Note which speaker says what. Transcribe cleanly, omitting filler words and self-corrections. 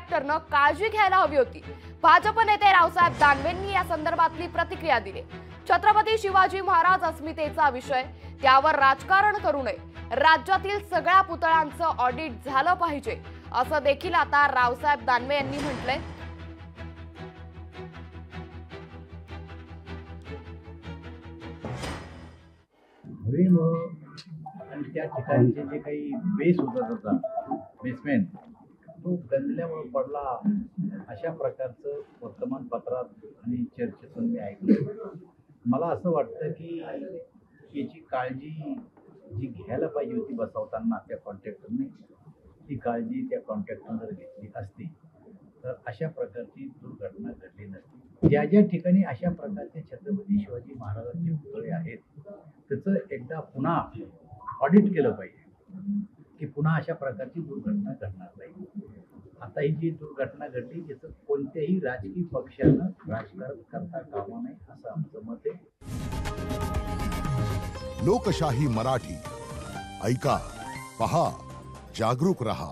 Speaker 1: कॉन्ट्रॅक्टरनं काळजी घ्यायला हवी होती. भाजप नेते रावसाहेब दानवेंनी या संदर्भातली प्रतिक्रिया दिली. छत्रपती शिवाजी महाराज अस्मितेचा विषय, त्यावर राजकारण करू नये. राज्यातील सगळ्या पुतळ्यांचं ऑडिट झालं पाहिजे असं देखील आता रावसाहेब दानवे यांनी म्हटलंय.
Speaker 2: आणि त्या ठिकाणचे जे काही बेस होता त्याचा बेसमेंट तो गंजल्यामुळे पडला, अशा प्रकारचं वर्तमानपत्रात आणि चर्चेतून मी ऐकलं. मला असं वाटतं की याची काळजी जी घ्यायला पाहिजे होती बसवताना त्या कॉन्ट्रॅक्टरने, ती काळजी त्या कॉन्ट्रॅक्टरने जर घेतली असती तर अशा प्रकारची दुर्घटना घडली नसती. ज्या ज्या ठिकाणी अशा प्रकारचे छत्रपती शिवाजी महाराजांचे पुतळे आहेत त्याचं एकदा पुन्हा ऑडिट केलं पाहिजे की पुन्हा अशा प्रकारची दुर्घटना घडणार नाही. आता ही जी दुर्घटना घडली याचं कोणत्याही राजकीय पक्षानं राजकारण करता कामा नये असं आमचं मत आहे.
Speaker 3: लोकशाही मराठी ऐका, पहा, जागरूक रहा.